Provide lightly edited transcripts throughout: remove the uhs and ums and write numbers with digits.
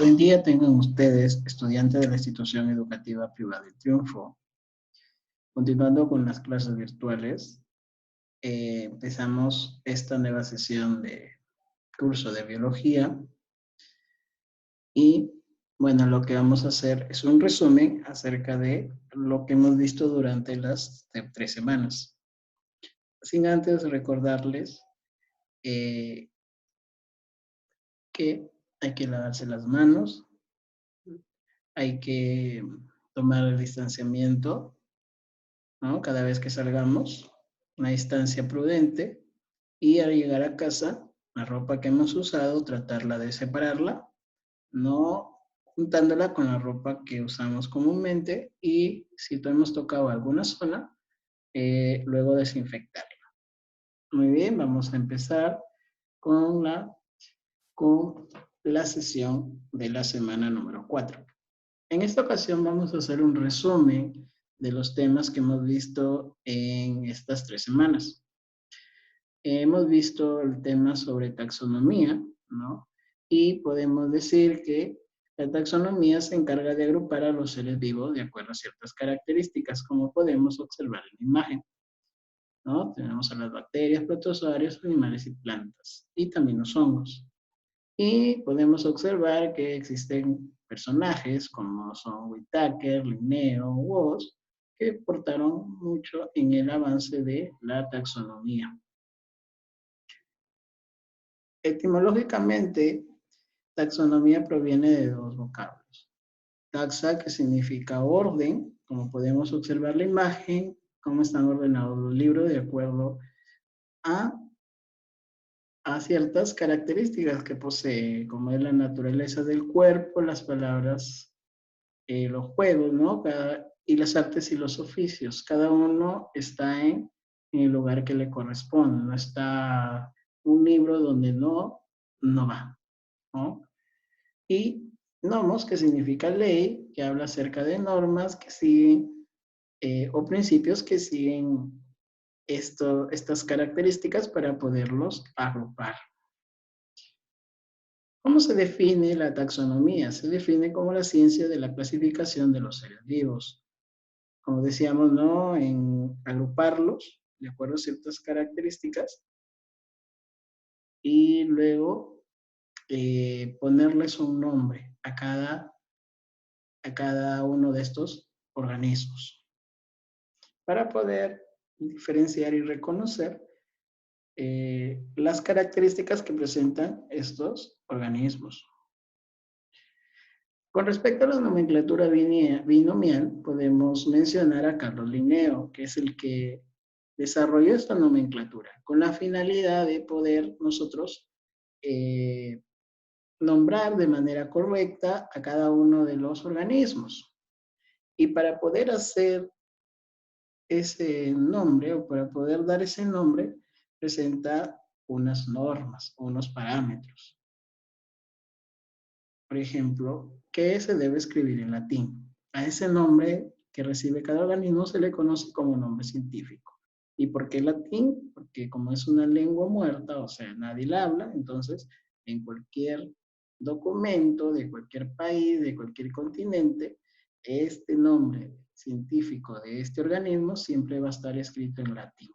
Buen día tengan ustedes, estudiantes de la institución educativa privada El Triunfo. Continuando con las clases virtuales, empezamos esta nueva sesión de curso de biología y bueno, lo que vamos a hacer es un resumen acerca de lo que hemos visto durante las 3 semanas. Sin antes recordarles que hay que lavarse las manos, hay que tomar el distanciamiento, ¿no? Cada vez que salgamos, una distancia prudente, y al llegar a casa, la ropa que hemos usado, tratarla de separarla, no juntándola con la ropa que usamos comúnmente, y si hemos tocado alguna zona, luego desinfectarla. Muy bien, vamos a empezar con la sesión de la semana número 4. En esta ocasión vamos a hacer un resumen de los temas que hemos visto en estas 3 semanas. Hemos visto el tema sobre taxonomía, ¿no? Y podemos decir que la taxonomía se encarga de agrupar a los seres vivos de acuerdo a ciertas características, como podemos observar en la imagen, ¿no? Tenemos a las bacterias, protozoarios, animales y plantas, y también los hongos. Y podemos observar que existen personajes como son Whittaker, Linneo, Woz, que aportaron mucho en el avance de la taxonomía. Etimológicamente, taxonomía proviene de dos vocablos. Taxa, que significa orden, como podemos observar la imagen, cómo están ordenados los libros de acuerdo a ciertas características que posee, como es la naturaleza del cuerpo, las palabras, los juegos, ¿no? Y las artes y los oficios. Cada uno está en el lugar que le corresponde. No está un libro donde no va, ¿no? Y nomos, que significa ley, que habla acerca de normas que siguen o principios que siguen estas características para poderlos agrupar. ¿Cómo se define la taxonomía? Se define como la ciencia de la clasificación de los seres vivos. Como decíamos, ¿no? En agruparlos de acuerdo a ciertas características y luego ponerles un nombre a cada uno de estos organismos para poder diferenciar y reconocer las características que presentan estos organismos. Con respecto a la nomenclatura binomial, podemos mencionar a Carlos Linneo, que es el que desarrolló esta nomenclatura, con la finalidad de poder nosotros nombrar de manera correcta a cada uno de los organismos. Y para poder hacer ese nombre, o para poder dar ese nombre, presenta unas normas, unos parámetros. Por ejemplo, ¿qué se debe escribir en latín? A ese nombre que recibe cada organismo se le conoce como nombre científico. ¿Y por qué latín? Porque como es una lengua muerta, o sea, nadie la habla, entonces en cualquier documento de cualquier país, de cualquier continente, este nombre científico de este organismo siempre va a estar escrito en latín.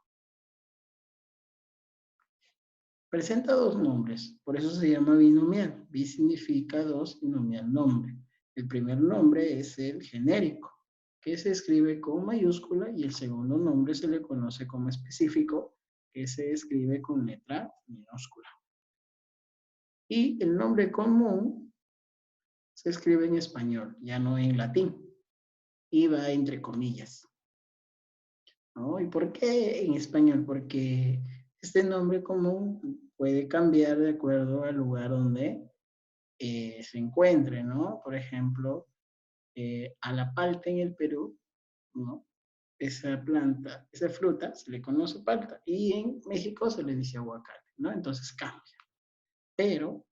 Presenta dos nombres, por eso se llama binomial. Bi significa dos y nomial nombre. El primer nombre es el genérico, que se escribe con mayúscula, y el segundo nombre se le conoce como específico, que se escribe con letra minúscula. Y el nombre común se escribe en español, ya no en latín, y va entre comillas, ¿no? ¿Y por qué en español? Porque este nombre común puede cambiar de acuerdo al lugar donde se encuentre, ¿no? Por ejemplo, a la palta en el Perú, ¿no? Esa planta, esa fruta se le conoce palta, y en México se le dice aguacate, ¿no? Entonces cambia. Pero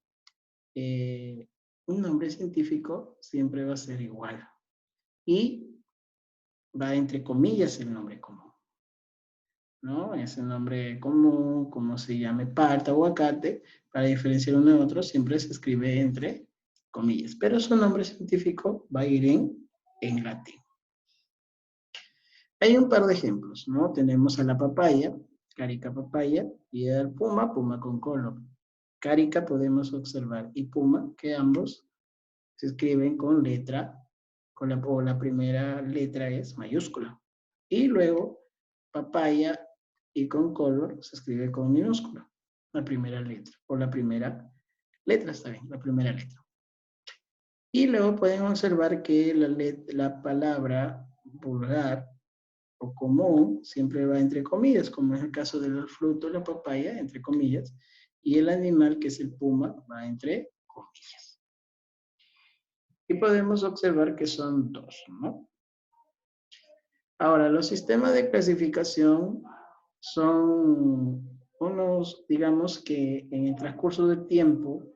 un nombre científico siempre va a ser igual. Y va entre comillas el nombre común, ¿no? Ese nombre común, como se llame palta, aguacate, para diferenciar uno de otro, siempre se escribe entre comillas, pero su nombre científico va a ir en latín. Hay un par de ejemplos, ¿no? Tenemos a la papaya, carica papaya, y al puma, puma con color. Carica podemos observar y puma, que ambos se escriben con letra, o la primera letra es mayúscula. Y luego papaya y con color se escribe con minúscula, la primera letra, o la primera letra, está bien, la primera letra. Y luego pueden observar que la palabra vulgar o común siempre va entre comillas, como es el caso del fruto, la papaya, entre comillas, y el animal, que es el puma, va entre comillas. Y podemos observar que son dos, ¿no? Ahora, los sistemas de clasificación son unos, digamos que en el transcurso del tiempo,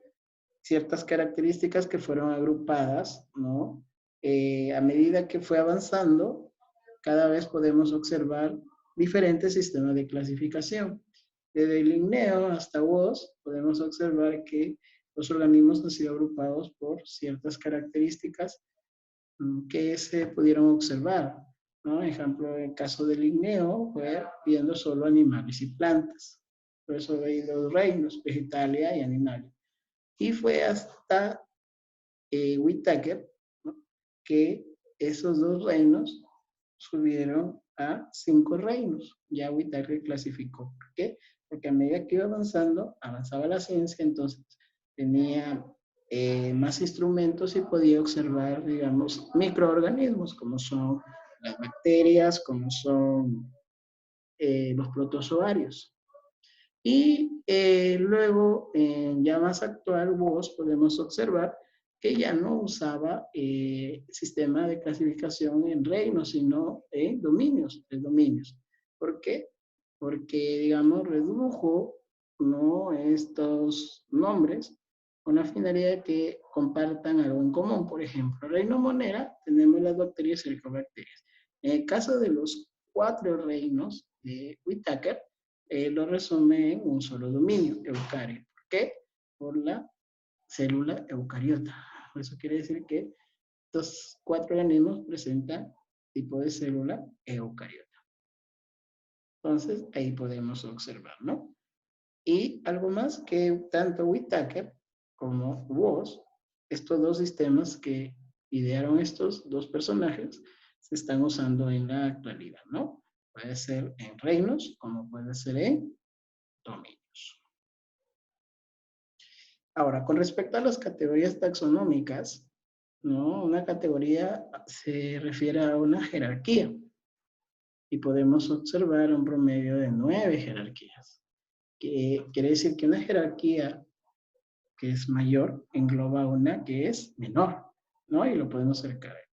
ciertas características que fueron agrupadas, ¿no? A medida que fue avanzando, cada vez podemos observar diferentes sistemas de clasificación. Desde Linneo hasta Woz, podemos observar que los organismos han sido agrupados por ciertas características que se pudieron observar, ¿no? Ejemplo, en el caso del Linneo fue viendo solo animales y plantas. Por eso hay dos reinos, Vegetalia y Animalia. Y fue hasta Whittaker, ¿no?, que esos dos reinos subieron a 5 reinos. Ya Whittaker clasificó. ¿Por qué? Porque a medida que iba avanzando, avanzaba la ciencia, entonces tenía más instrumentos y podía observar, digamos, microorganismos, como son las bacterias, como son los protozoarios. Y luego, ya más actual, vos podemos observar que ya no usaba sistema de clasificación en reinos, sino en dominios, de dominios. ¿Por qué? Porque, digamos, redujo, ¿no?, estos nombres con la finalidad de que compartan algo en común. Por ejemplo, reino monera, tenemos las bacterias y helicobacterias. En el caso de los 4 reinos de Whittaker, lo resume en un solo dominio, eucario. ¿Por qué? Por la célula eucariota. Eso quiere decir que estos 4 organismos presentan tipo de célula eucariota. Entonces, ahí podemos observar, ¿no? Y algo más, que tanto Whittaker como Woz, estos dos sistemas que idearon estos dos personajes, se están usando en la actualidad, ¿no? Puede ser en reinos, como puede ser en dominios. Ahora, con respecto a las categorías taxonómicas, ¿no?, una categoría se refiere a una jerarquía y podemos observar un promedio de 9 jerarquías. Que quiere decir que una jerarquía que es mayor engloba una que es menor, ¿no? Y lo podemos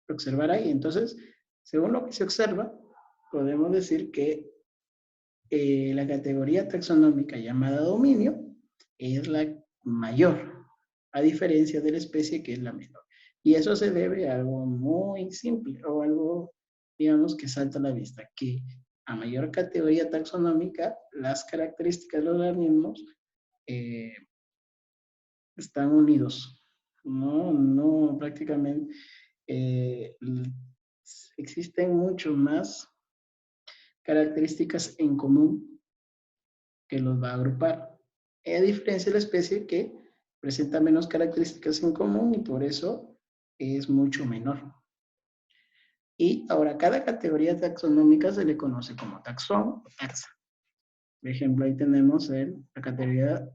observar ahí. Entonces, según lo que se observa, podemos decir que la categoría taxonómica llamada dominio es la mayor, a diferencia de la especie que es la menor. Y eso se debe a algo muy simple, o algo, digamos, que salta a la vista, que a mayor categoría taxonómica, las características de los organismos están unidos. No, prácticamente existen mucho más características en común que los va a agrupar. A diferencia de la especie que presenta menos características en común y por eso es mucho menor. Y ahora, cada categoría taxonómica se le conoce como taxón o taxa. Por ejemplo, ahí tenemos la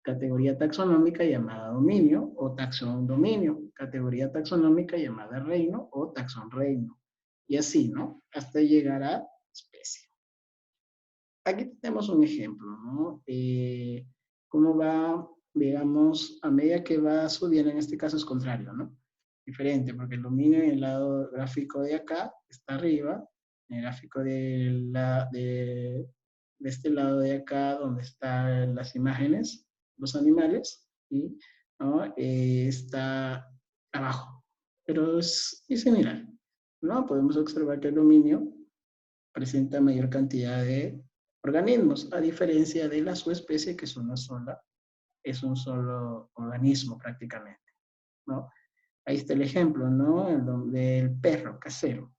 categoría taxonómica llamada dominio o taxón dominio, categoría taxonómica llamada reino o taxón reino. Y así, ¿no? Hasta llegar a especie. Aquí tenemos un ejemplo, ¿no? Cómo va, digamos, a medida que va subiendo, en este caso es contrario, ¿no? Diferente, porque el dominio en el lado gráfico de acá está arriba, en el gráfico de este lado de acá, donde están las imágenes, los animales, y, ¿no?, está abajo. Pero es similar, ¿no? Podemos observar que el dominio presenta mayor cantidad de organismos, a diferencia de la subespecie, que es un solo organismo prácticamente. ¿no? Ahí está el ejemplo, ¿no? Del perro casero.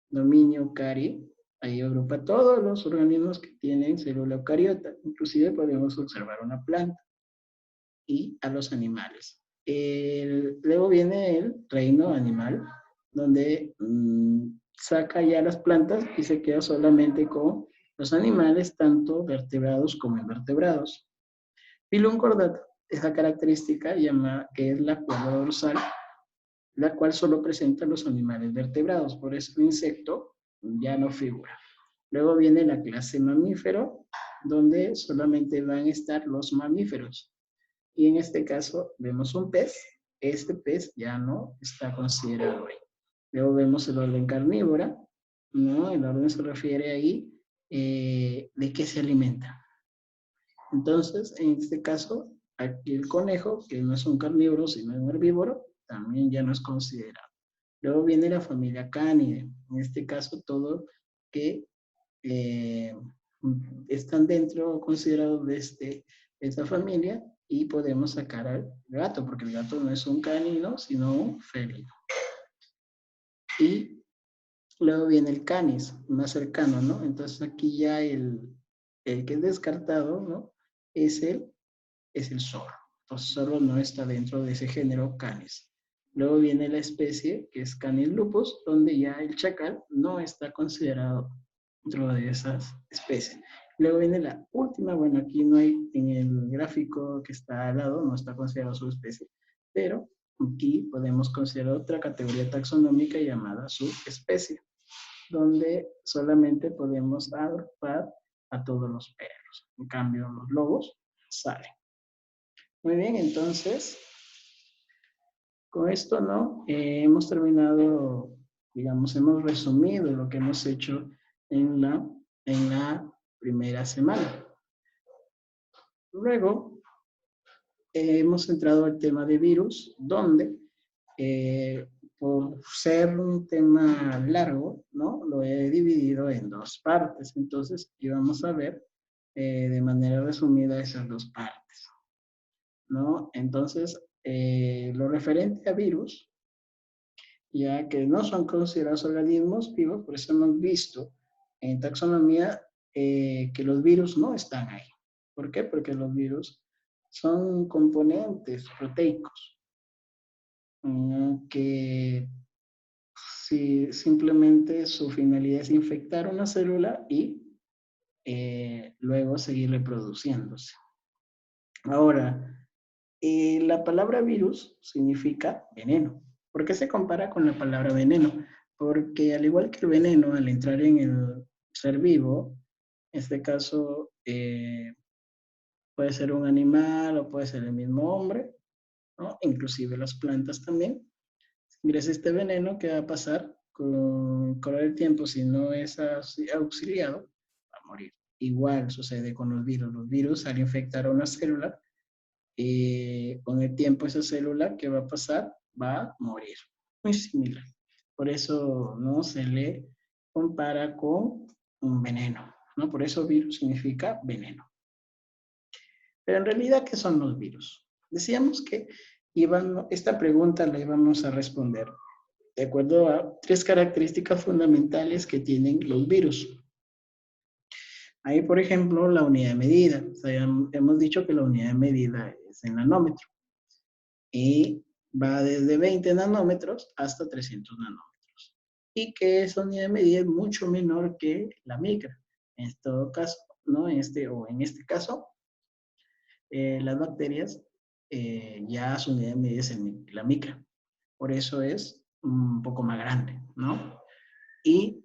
Dominio cari, ahí agrupa todos los organismos que tienen célula eucariota. Inclusive podemos observar una planta y a los animales. Luego viene el reino animal, donde saca ya las plantas y se queda solamente con los animales, tanto vertebrados como invertebrados. Pilum cordata, esa característica que es la cuerda dorsal, la cual solo presenta los animales vertebrados, por eso el insecto ya no figura. Luego viene la clase mamífero, donde solamente van a estar los mamíferos. Y en este caso vemos un pez. Este pez ya no está considerado ahí. Luego vemos el orden carnívora, ¿no? El orden se refiere ahí de qué se alimenta. Entonces, en este caso, aquí el conejo, que no es un carnívoro, sino un herbívoro, también ya no es considerado. Luego viene la familia Cánide. En este caso, todo que eh, están dentro considerados de esta familia y podemos sacar al gato, porque el gato no es un canino, sino un felino. Y luego viene el canis, más cercano, ¿no? Entonces aquí ya el que es descartado, ¿no? Es el zorro. Entonces zorro no está dentro de ese género canis. Luego viene la especie que es Canis lupus, donde ya el chacal no está considerado dentro de esas especies. Luego viene la última, bueno, aquí no hay en el gráfico que está al lado, no está considerado su especie, pero aquí podemos considerar otra categoría taxonómica llamada subespecie, donde solamente podemos agrupar a todos los perros. En cambio, los lobos salen. Muy bien, entonces, con esto, ¿no? Hemos terminado, digamos, hemos resumido lo que hemos hecho en la primera semana. Luego, hemos entrado al tema de virus, donde, por ser un tema largo, ¿no? Lo he dividido en dos partes. Entonces, íbamos a ver de manera resumida esas dos partes, ¿no? Entonces, lo referente a virus, ya que no son considerados organismos vivos, por eso hemos visto en taxonomía que los virus no están ahí. ¿Por qué? Porque los virus son componentes proteicos que si simplemente su finalidad es infectar una célula y luego seguir reproduciéndose. Ahora, la palabra virus significa veneno. ¿Por qué se compara con la palabra veneno? Porque al igual que el veneno, al entrar en el ser vivo, en este caso puede ser un animal o puede ser el mismo hombre, ¿no? Inclusive las plantas también. Ingresa este veneno que va a pasar con el tiempo, si no es auxiliado, va a morir. Igual sucede con los virus. Los virus al infectar a una célula, con el tiempo esa célula, ¿qué va a pasar? Va a morir. Muy similar. Por eso no se le compara con un veneno, ¿no? Por eso virus significa veneno. Pero en realidad, ¿qué son los virus? Decíamos que esta pregunta la íbamos a responder de acuerdo a tres características fundamentales que tienen los virus. Ahí, por ejemplo, la unidad de medida. O sea, hemos dicho que la unidad de medida es el nanómetro. Y va desde 20 nanómetros hasta 300 nanómetros. Y que esa unidad de medida es mucho menor que la micra. En todo caso, ¿no? En este caso, las bacterias, ya su unidad de medida es la micra. Por eso es un poco más grande, ¿no? Y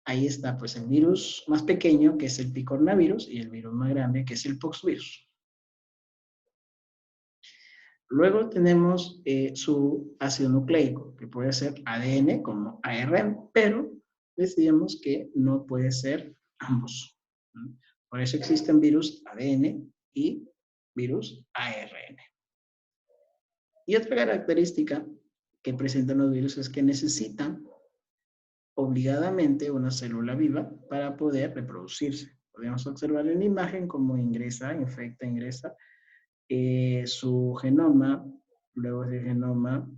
ahí está, pues, el virus más pequeño, que es el picornavirus, y el virus más grande, que es el poxvirus. Luego tenemos su ácido nucleico, que puede ser ADN como ARN, pero decidimos que no puede ser ambos. Por eso existen virus ADN y virus ARN. Y otra característica que presentan los virus es que necesitan obligadamente una célula viva para poder reproducirse. Podemos observar en la imagen cómo ingresa su genoma, luego ese genoma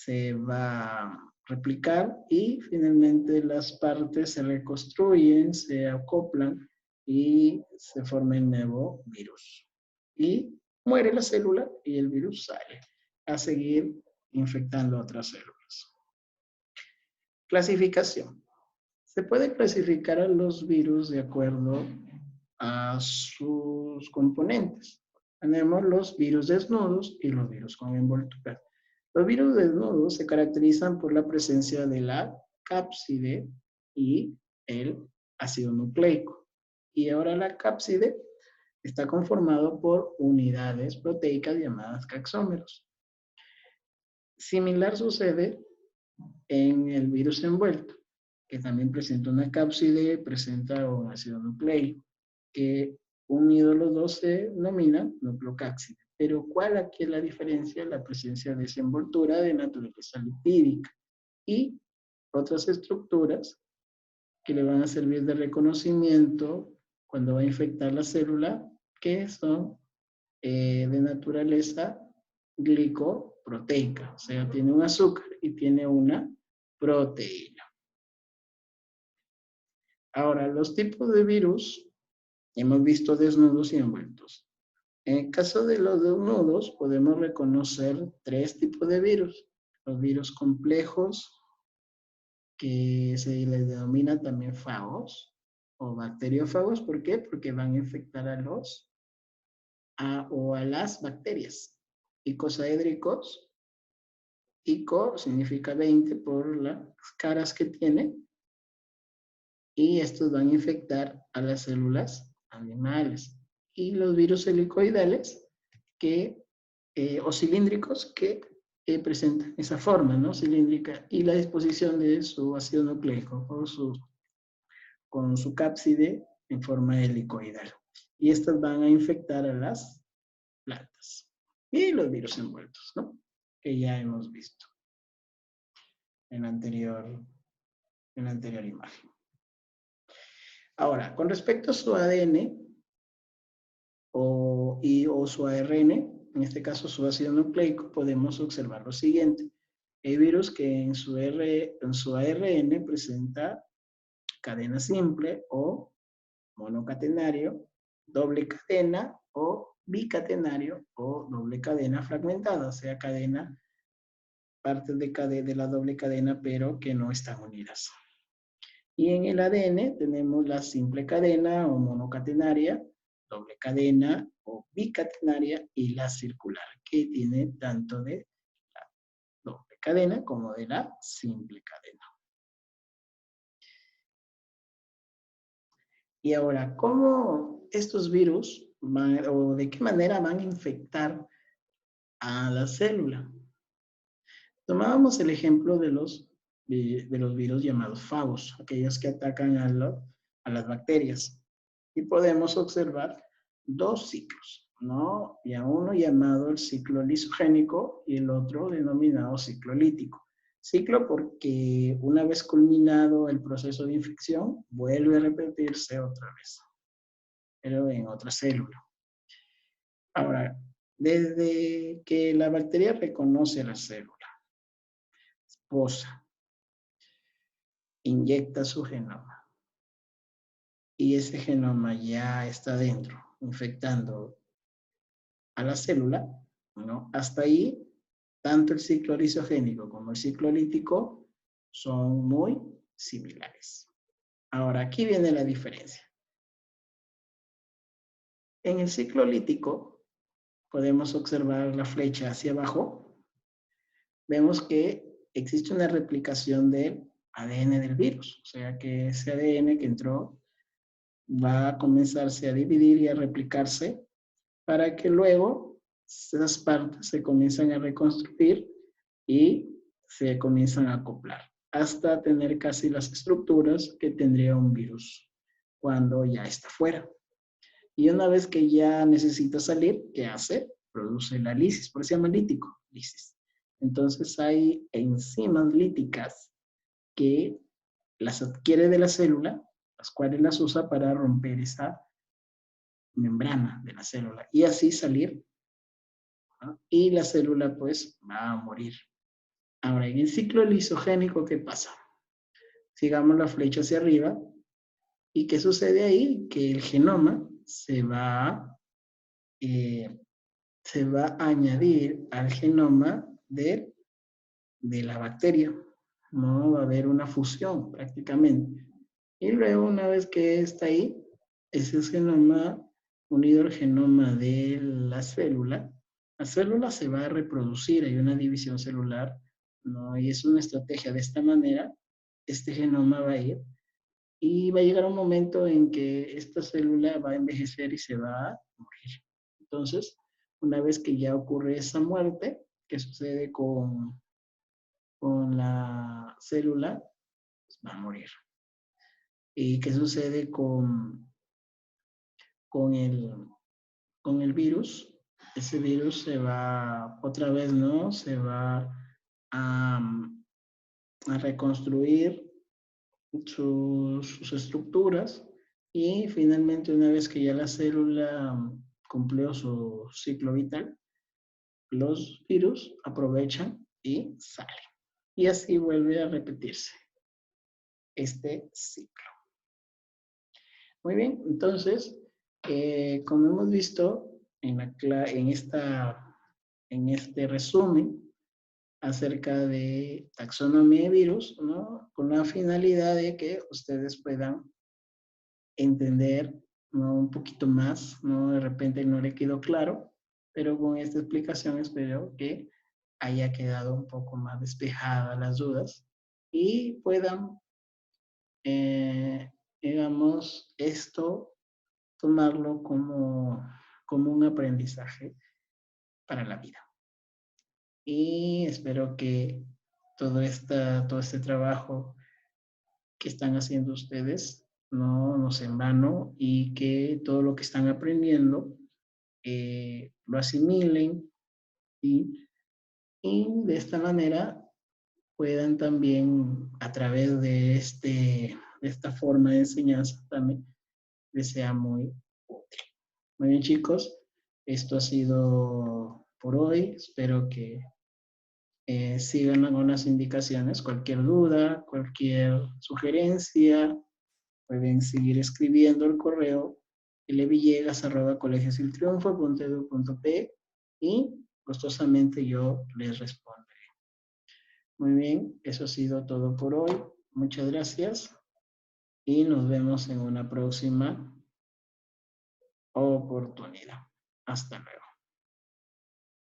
se va a replicar y finalmente las partes se reconstruyen, se acoplan y se forma el nuevo virus. Y muere la célula y el virus sale a seguir infectando otras células. Clasificación. Se puede clasificar a los virus de acuerdo a sus componentes. Tenemos los virus desnudos y los virus con envoltura. Los virus desnudos se caracterizan por la presencia de la cápside y el ácido nucleico. Y ahora la cápside está conformado por unidades proteicas llamadas caxómeros. Similar sucede en el virus envuelto, que también presenta una cápside, presenta un ácido nucleico, que unidos los dos se denomina nucleocápside. Pero ¿cuál aquí es la diferencia? La presencia de esa envoltura de naturaleza lipídica y otras estructuras que le van a servir de reconocimiento cuando va a infectar la célula, que son de naturaleza glicoproteica, o sea, tiene un azúcar y tiene una proteína. Ahora, los tipos de virus, hemos visto desnudos y envueltos. En el caso de los desnudos, podemos reconocer 3 tipos de virus. Los virus complejos, que se les denomina también fagos o bacteriófagos. ¿Por qué? Porque van a infectar a las bacterias. Icosaédricos, ico significa 20 por las caras que tiene, y estos van a infectar a las células animales. Y los virus helicoidales o cilíndricos que presentan esa forma, ¿no? Cilíndrica, y la disposición de su ácido nucleico con su cápside en forma helicoidal. Y estas van a infectar a las plantas. Y los virus envueltos, ¿no? Que ya hemos visto en la anterior imagen. Ahora, con respecto a su ADN o su ARN, en este caso su ácido nucleico, podemos observar lo siguiente. Hay virus que en su ARN presenta cadena simple o monocatenario, doble cadena o bicatenario o doble cadena fragmentada, o sea, partes de la doble cadena, pero que no están unidas. Y en el ADN tenemos la simple cadena o monocatenaria, doble cadena o bicatenaria y la circular, que tiene tanto de la doble cadena como de la simple cadena. Y ahora, ¿cómo estos virus o de qué manera van a infectar a la célula? Tomábamos el ejemplo de los virus llamados fagos, aquellos que atacan a las bacterias. Y podemos observar 2 ciclos, ¿no? Y a uno llamado el ciclo lisogénico y el otro denominado ciclo lítico. Ciclo porque una vez culminado el proceso de infección, vuelve a repetirse otra vez, pero en otra célula. Ahora, desde que la bacteria reconoce la célula, esposa, inyecta su genoma y ese genoma ya está dentro, infectando a la célula, ¿no? Hasta ahí, tanto el ciclo lisogénico como el ciclo lítico son muy similares. Ahora, aquí viene la diferencia. En el ciclo lítico, podemos observar la flecha hacia abajo. Vemos que existe una replicación del ADN del virus. O sea que ese ADN que entró va a comenzarse a dividir y a replicarse para que luego esas partes se comienzan a reconstruir y se comienzan a acoplar hasta tener casi las estructuras que tendría un virus cuando ya está fuera. Y una vez que ya necesita salir, ¿qué hace? Produce la lisis, por eso se llama lítico, lisis. Entonces hay enzimas líticas que las adquiere de la célula, las cuales las usa para romper esa membrana de la célula y así salir, ¿no? Y la célula pues va a morir. Ahora, en el ciclo lisogénico, ¿qué pasa? Sigamos la flecha hacia arriba. ¿Y qué sucede ahí? Que el genoma eh, se va a añadir al genoma de la bacteria. No va a haber una fusión prácticamente. Y luego, una vez que está ahí, ese genoma unido al genoma de la célula se va a reproducir, hay una división celular, ¿no? Y es una estrategia de esta manera, este genoma va a ir y va a llegar un momento en que esta célula va a envejecer y se va a morir. Entonces, una vez que ya ocurre esa muerte, ¿qué sucede con la célula? Pues va a morir. ¿Y qué sucede con el, con el virus? Ese virus se va, otra vez, ¿no? Se va a, a reconstruir sus estructuras y finalmente una vez que ya la célula cumplió su ciclo vital, los virus aprovechan y salen. Y así vuelve a repetirse este ciclo. Muy bien, entonces, como hemos visto en este resumen acerca de taxonomía de virus, ¿no? Con la finalidad de que ustedes puedan entender, ¿no? Un poquito más, ¿no? De repente no le quedó claro, pero con esta explicación espero que haya quedado un poco más despejadas las dudas y puedan, digamos, esto tomarlo como un aprendizaje para la vida. Y espero que todo este trabajo que están haciendo ustedes no sea en vano y que todo lo que están aprendiendo lo asimilen y de esta manera puedan también a través de esta forma de enseñanza también les sea muy útil. Muy bien, chicos, esto ha sido por hoy. Espero que sigan algunas indicaciones. Cualquier duda, cualquier sugerencia, pueden seguir escribiendo el correo lvillegas@colegiosiltriunfo.edu.p y gustosamente yo les responderé. Muy bien, eso ha sido todo por hoy. Muchas gracias y nos vemos en una próxima oportunidad. Hasta luego.